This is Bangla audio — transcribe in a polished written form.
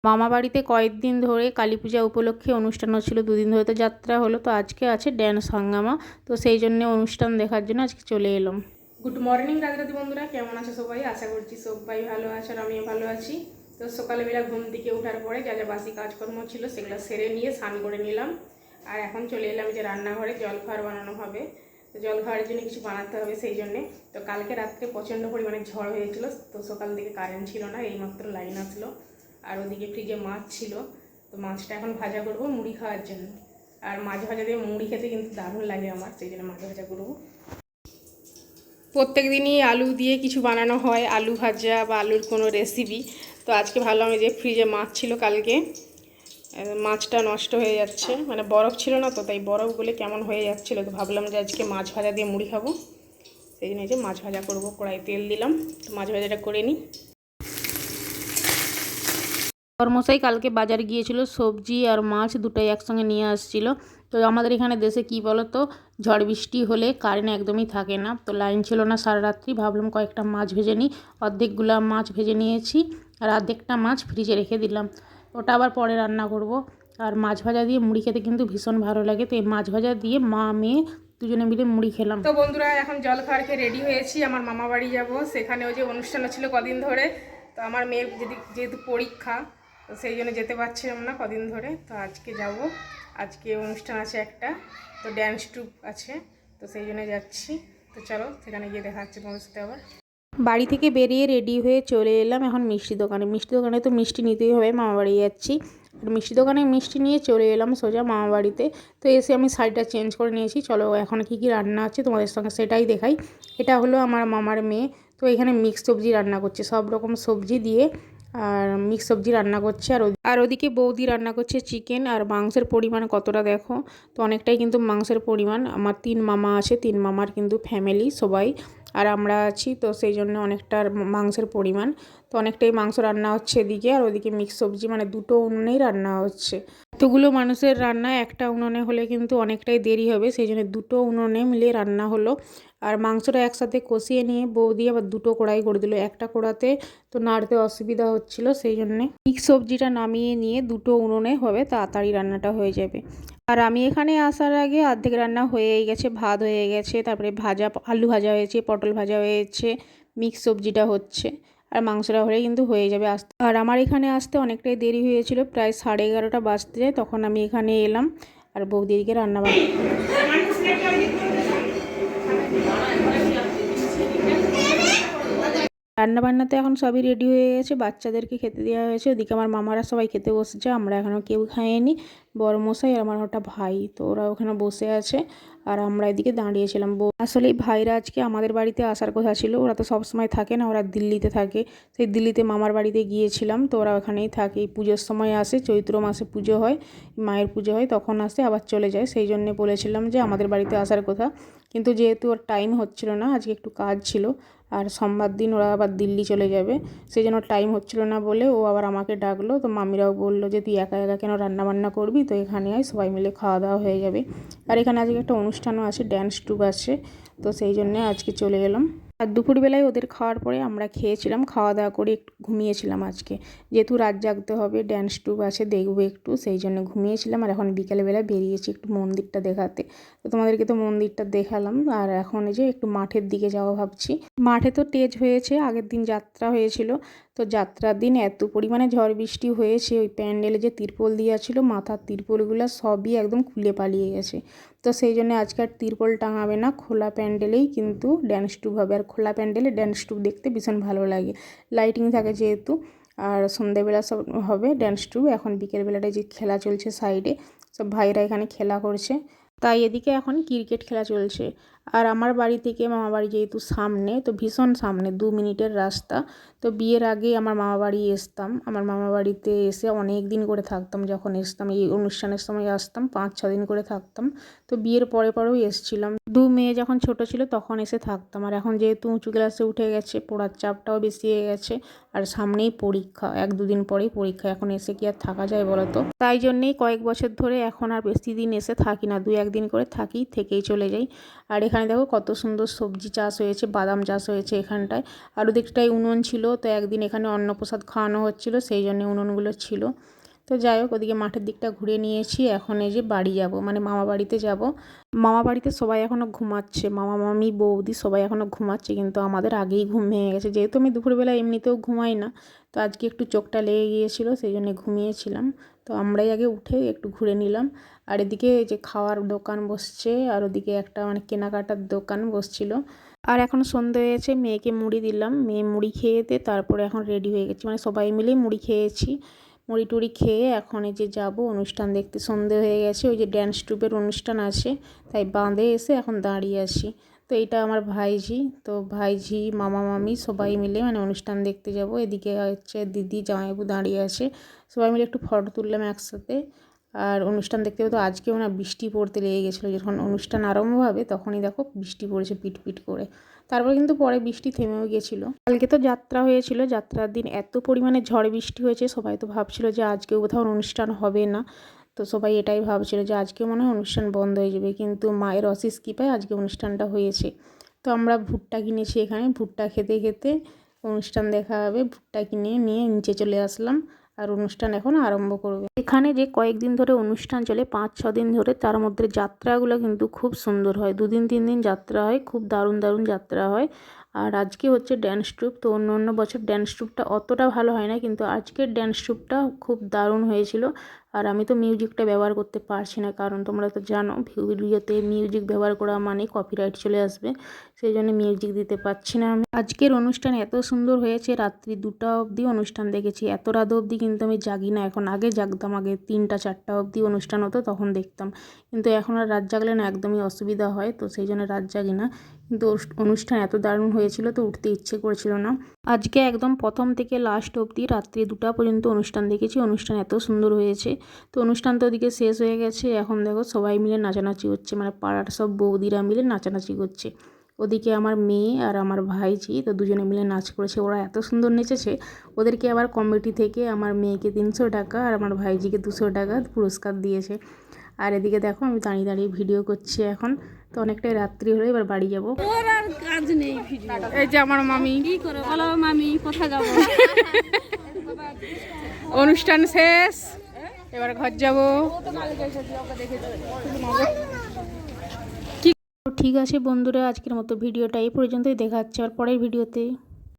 মামা বাড়িতে কয়েকদিন ধরে কালী পূজা উপলক্ষে অনুষ্ঠান হচ্ছিলো, দুদিন ধরে তো যাত্রা হলো, তো আজকে আছে ড্যান্স হাঙ্গামা। তো সেই জন্য অনুষ্ঠান দেখার জন্য আজকে চলে এলাম। গুড মর্নিং রাধে বন্ধুরা, কেমন আছো সবাই? আশা করছি সবাই ভালো আছে আর আমিও ভালো আছি। তো সকালবেলা ঘুম থেকে ওঠার পরে যা যা বাসি কাজকর্ম ছিল সেগুলো সেরে নিয়ে স্নান করে নিলাম। আর এখন চলে এলাম যে রান্নাঘরে জলখাবার বানানো হবে। তো জলখাবারের জন্য কিছু বানাতে হবে সেই জন্যে। তো কালকে রাত্রে প্রচণ্ড পরিমাণে ঝড় হয়েছিল, তো সকাল থেকে কারেন্ট ছিল না, এইমাত্র লাইন আসলো। আর ওদিকে ফ্রিজে মাছ ছিল, তো মাছটা এখন ভাজা করবো মুড়ি খাওয়ার জন্য। আর মাছ ভাজা দিয়ে মুড়ি খেতে কিন্তু দারুণ লাগে আমার, সেই জন্য মাছ ভাজা করবো। প্রত্যেক দিনই আলু দিয়ে কিছু বানানো হয়, আলু ভাজা বা আলুর কোনো রেসিপি। তো আজকে ভাবলাম যে ফ্রিজে মাছ ছিল কালকে, মাছটা নষ্ট হয়ে যাচ্ছে, মানে বরফ ছিল না তো, তাই বরফগুলো কেমন হয়ে যাচ্ছিলো। তো ভাবলাম যে আজকে মাছ ভাজা দিয়ে মুড়ি খাবো, সেই জন্য যে মাছ ভাজা করবো। কড়াই তেল দিলাম, তো মাছ ভাজাটা করে নিই। কর্মশাই কালকে বাজার গিয়েছিল, সবজি আর মাছ দুটোই একসঙ্গে নিয়ে আসছিল। তো আমাদের এখানে দেশে কি বলো তো, ঝড় বৃষ্টি হলে কারেন্ট একদমই থাকে না। তো লাইন ছিল না সারা রাত্রি, ভাবলাম কয়েকটা মাছ ভেজে নিই। অর্ধেকগুলো মাছ ভেজে নিয়েছি আর অর্ধেকটা মাছ ফ্রিজে রেখে দিলাম, ওটা আবার পরে রান্না করব। আর মাছ ভাজা দিয়ে মুড়ি খেতে কিন্তু ভীষণ ভালো লাগে, তো এই মাছ ভাজা দিয়ে মা মেয়ে দুজনে মিলে মুড়ি খেলাম। তো বন্ধুরা, এখন জল খাওয়ার খেয়ে রেডি হয়েছি, আমার মামা বাড়ি যাব। সেখানে ওই যে অনুষ্ঠান ছিল কদিন ধরে, তো আমার মেয়ের যেহেতু পরীক্ষা, তো সেই জন্য যেতে পারছিলাম না কদিন ধরে। তো আজকে যাব, আজকে অনুষ্ঠান আছে একটা, তো ড্যান্স ট্রুপ আছে, তো সেই জন্য যাচ্ছি। তো চলো সেখানে গিয়ে দেখা হচ্ছে তোমাদের সাথে আবার। বাড়ি থেকে বেরিয়ে রেডি হয়ে চলে এলাম এখন মিষ্টি দোকানে। মিষ্টি দোকানে তো মিষ্টি নিতেই হবে, মামা বাড়ি যাচ্ছি। আর মিষ্টি দোকানে মিষ্টি নিয়ে চলে এলাম সোজা মামা বাড়িতে। তো এসে আমি শাড়িটা চেঞ্জ করে নিয়েছি। চলো এখন কী কী রান্না আছে তোমাদের সঙ্গে সেটাই দেখাই। এটা হলো আমার মামার মেয়ে, তো এখানে মিক্স সবজি রান্না করছে, সব রকম সবজি দিয়ে আর মিক্স সবজি রান্না করছে। আর ওদিকে বৌদি রান্না করছে চিকেন। আর মাংসের পরিমাণ কতটা দেখো, তো অনেকটাই কিন্তু মাংসের পরিমাণ। আমার 3 মামা আছে, 3 মামার কিন্তু ফ্যামিলি সবাই, আর আমরা আছি, তো সেই জন্য অনেকটা মাংসের পরিমাণ। তো অনেকটাই মাংস রান্না হচ্ছে এদিকে, আর ওদিকে মিক্স সবজি, মানে দুটো উনুনেই রান্না হচ্ছে। এতগুলো মানুষের রান্না একটা উনুনে হলে কিন্তু অনেকটাই দেরি হবে, সেই জন্য দুটো উনুনে মিলে রান্না হলো। আর মাংসটা একসাথে কষিয়ে নিয়ে বৌদি আবার দুটো কড়াই করে দিল, একটা কড়াতে তো নাড়তে অসুবিধা হচ্ছিল, সেই জন্যে মিক্স সবজিটা নামিয়ে নিয়ে দুটো উনুনে হবে, তাড়াতাড়ি রান্নাটা হয়ে যাবে। আর আমি এখানে আসার আগে অর্ধেক রান্না হয়েই গেছে, ভাত হয়ে গেছে, তারপরে ভাজা আলু ভাজা হয়েছে, পটল ভাজা হয়েছে, মিক্স সবজিটা হচ্ছে, আর মাংসটা হলে কিন্তু হয়ে যাবে আসতে। আর আমার এখানে আসতে অনেকটাই দেরি হয়েছিল, প্রায় 11:30 বাজতে যায়, তখন আমি এখানে এলাম। আর বৌদিদিকে রান্না রান্নাবান্নাতে এখন সবই রেডি হয়ে গেছে, বাচ্চাদেরকে খেতে দেওয়া হয়েছে। ওদিকে আমার মামারা সবাই খেতে বসেছে, আমরা এখনও কেউ খাইনি। বড়মশাই আর আমার ওটা ভাই, তো ওরা ওখানে বসে আছে আর আমরা এদিকে দাঁড়িয়েছিলাম। আসলে ভাইরা আজকে আমাদের বাড়িতে আসার কথা ছিল, ওরা তো সবসময় থাকে না, ওরা দিল্লিতে থাকে। সেই দিল্লিতে মামার বাড়িতে গিয়েছিলাম, তো ওরা ওখানেই থাকে। এই পুজোর সময় আসে, চৈত্র মাসে পুজো হয়, মায়ের পুজো হয়, তখন আসে আবার চলে যায়। সেই জন্যে বলেছিলাম যে আমাদের বাড়িতে আসার কথা, কিন্তু যেহেতু ওর টাইম হচ্ছিল না, আজকে একটু কাজ ছিল, আর সোমবার দিন ওরা আবার দিল্লি চলে যাবে, সেই জন্য টাইম হচ্ছিল না বলে ও আবার আমাকে ডাকলো। তো মামিরাও বললো যে তুই একা একা কেন রান্নাবান্না করবি, তো এখানে আয়, সবাই মিলে খাওয়া দাওয়া হয়ে যাবে। আর এখানে আজকে একটা অনুষ্ঠানও আছে, ড্যান্স ট্রুপ আছে, তো সেই জন্যে আজকে চলে এলাম। আর দুপুরবেলায় ওদের খাওয়ার পরে আমরা খেয়েছিলাম, খাওয়া দাওয়া করে একটু ঘুমিয়েছিলাম আজকে, যেহেতু রাত জাগতে হবে, ড্যান্স ট্রুপ আছে দেখবো একটু, সেই জন্য ঘুমিয়েছিলাম। আর এখন বিকেলবেলা বেরিয়েছি একটু মন্দিরটা দেখাতে, তো তোমাদেরকে তো মন্দিরটা দেখালাম। আর এখন এই যে একটু মাঠের দিকে যাওয়া ভাবছি। মাঠে তো টেজ হয়েছে, আগের দিন যাত্রা হয়েছিল, তো যাত্রার দিন এত পরিমাণে ঝড় বৃষ্টি হয়েছে, ওই প্যান্ডেলে যে তিরপল দেওয়া ছিল, মাথার তিরপলগুলো সবই একদম খুলে পালিয়ে গেছে। তো সেই জন্য আজকে আর তিরপল টাঙাবে না, খোলা প্যান্ডেলেই কিন্তু ড্যান্স ট্রুপ হবে। আর খোলা প্যান্ডেলে ড্যান্স ট্রুপ দেখতে ভীষণ ভালো লাগে, লাইটিং থাকে যেহেতু। আর সন্ধ্যেবেলা সব হবে ড্যান্স ট্রুপ। এখন বিকেলবেলাটায় যে খেলা চলছে সাইডে, সব ভাইরা এখানে খেলা করছে, তাই এদিকে এখন ক্রিকেট খেলা চলছে। আর আমার বাড়ি থেকে মামা বাড়ি যেহেতু সামনে, তো ভীষণ সামনে, 2 মিনিটের রাস্তা। তো বিয়ের আগে আমার মামা বাড়ি আসতাম, আমার মামা বাড়িতে এসে অনেক দিন করে থাকতাম, যখন আসতাম এই অনুষ্ঠানের সময় আসতাম, 5-6 দিন করে থাকতাম। তো বিয়ের পরে পরেও এসছিলাম, 2 মেয়ে যখন ছোট ছিল তখন এসে থাকতাম। আর এখন যেহেতু উঁচু ক্লাসে উঠে গেছে, পড়ার চাপটাও বেশি হয়ে গেছে, আর সামনেই পরীক্ষা, 1-2 দিন পরেই পরীক্ষা, এখন এসে কি আর থাকা যায় বলো তো। তাই জন্যেই কয়েক বছর ধরে এখন আর বেশি দিন এসে থাকি না, 2-1 দিন করে থাকি, থেকেই চলে যাই। আর এখানে এখানে দেখো কত সুন্দর সবজি চাষ হয়েছে, বাদাম চাষ হয়েছে এখানটায়। আর ওদিকটায় উনুন ছিল, তো একদিন এখানে অন্নপ্রসাদ খাওয়ানো হচ্ছিলো, সেই জন্য উনুনগুলো ছিল। তো যাই হোক, ওদিকে মাঠের দিকটা ঘুরে নিয়েছি। এখন এই যে বাড়ি যাব, মানে মামা বাড়িতে যাব। মামা বাড়িতে সবাই এখনও ঘুমাচ্ছে, মামা মামি বৌদি সবাই এখনও ঘুমাচ্ছে, কিন্তু আমাদের আগেই ঘুম ভেঙে গেছে। যেহেতু আমি দুপুরবেলা এমনিতেও ঘুমাই না, তো আজকে একটু চোখটা লেগে গিয়েছিলো, সেই জন্য ঘুমিয়েছিলাম। তো আমরাই আগে উঠে একটু ঘুরে নিলাম। আর এদিকে এই যে খাওয়ার দোকান বসছে, আর ওদিকে একটা মানে কেনাকাটার দোকান বসছিল। আর এখন সন্ধ্যে হয়েছে, মেয়েকে মুড়ি দিলাম, মেয়ে মুড়ি খেয়েতে তারপরে এখন রেডি হয়ে গেছি, মানে সবাই মিলেই মুড়ি খেয়েছি। মুড়ি টুড়ি খেয়ে এখন এই যে যাবো অনুষ্ঠান দেখতে। সন্ধে হয়ে গেছে, ওই যে ড্যান্স ট্রুপের অনুষ্ঠান আছে, তাই বাঁধে এসে এখন দাঁড়িয়ে আছি। তো এইটা আমার ভাইঝি, তো ভাইঝি মামা মামি সবাই মিলে মানে অনুষ্ঠান দেখতে যাব। এদিকে হচ্ছে দিদি জামাইবাবু দাঁড়িয়ে আছে, সবাই মিলে একটু ফটো তুললাম একসাথে। আর অনুষ্ঠান দেখতে তো আজকেও না বৃষ্টি পড়তে লেগে গেছিলো, যখন অনুষ্ঠান আরম্ভ হবে তখনই দেখো বৃষ্টি পড়েছে পিট পিট করে। তারপর কিন্তু পরে বৃষ্টি থেমেও গেছিলো। কালকে তো যাত্রা হয়েছিল, যাত্রার দিন এত পরিমাণে ঝড় বৃষ্টি হয়েছে, সবাই তো ভাবছিল যে আজকেও কোথাও অনুষ্ঠান হবে না। তো সবাই এটাই ভাবছিল যে আজকে মনে হয় অনুষ্ঠান বন্ধ হয়ে যাবে, কিন্তু মায়ের অশেষ কৃপায় আজকে অনুষ্ঠানটা হয়েছে। তো আমরা ভুট্টা কিনেছি এখানে, ভুট্টা খেতে খেতে অনুষ্ঠান দেখা হবে। ভুট্টা কিনে নিয়ে নিচে চলে আসলাম, আর অনুষ্ঠান এখন আরম্ভ করবে। এখানে যে কয়েকদিন ধরে অনুষ্ঠান চলে, 5-6 দিন ধরে, তার মধ্যে যাত্রাগুলো কিন্তু খুব সুন্দর হয়। 2 দিন 3 দিন যাত্রা হয়, খুব দারুণ দারুণ যাত্রা হয়। আর আজকে হচ্ছে ড্যান্স ট্রুপ, তো অন্য অন্য বছর ড্যান্স ট্রুপটা অতটা ভালো হয় না, কিন্তু আজকের ড্যান্স ট্রুপটা খুব দারুণ হয়েছিল। আর আমি তো মিউজিকটা ব্যবহার করতে পারছি না, কারণ তোমরা তো জানো ভিডিওতে মিউজিক ব্যবহার করা মানে কপিরাইট চলে আসবে, সেই জন্য মিউজিক দিতে পারছি না আমি। আজকের অনুষ্ঠান এত সুন্দর হয়েছে, রাত্রি 2টা অবধি অনুষ্ঠান দেখেছি। এত রাত অবধি কিন্তু আমি জাগি না এখন, আগে জাগতাম, আগে 3টা 4টা অবধি অনুষ্ঠান হতো তখন দেখতাম, কিন্তু এখন আর রাত জাগলে না একদমই অসুবিধা হয়, তো সেই জন্য রাত জাগি না। কিন্তু অনুষ্ঠান এত দারুণ হয়েছিল তো উঠতে ইচ্ছে করছিল না। আজকে একদম প্রথম থেকে লাস্ট অবধি রাত্রি 2টা পর্যন্ত অনুষ্ঠান দেখেছি, অনুষ্ঠান এত সুন্দর হয়েছে। তো অনুষ্ঠান তো ওদিকে শেষ হয়ে গেছে, এখন দেখো সবাই মিলে নাচানাচি হচ্ছে, মানে পাড়ার সব বৌদিরা মিলে নাচানাচি করছে। ওদিকে আমার মেয়ে আর আমার ভাইঝি তো দুজনে মিলে নাচ করেছে, ওরা এত সুন্দর নেচেছে। ওদেরকে আবার কমিটি থেকে আমার মেয়েকে 300 টাকা আর আমার ভাইঝিকে 200 টাকা পুরস্কার দিয়েছে। আর এদিকে দেখো আমি দাঁড়িয়ে দাঁড়িয়ে ভিডিও করছি এখন। তো অনেকটাই রাত্রি হলো, এবার বাড়ি যাবো। কাজ নেই ভিডিও। এই যে আমার মামি, কি করে বলো মামি, কোথায় যাবো? অনুষ্ঠান শেষ, এবার ঘর যাবো। ঠিক আছে বন্ধুরা, আজকের মতো ভিডিওটা এই পর্যন্তই, দেখা হচ্ছে আর পরের ভিডিওতে।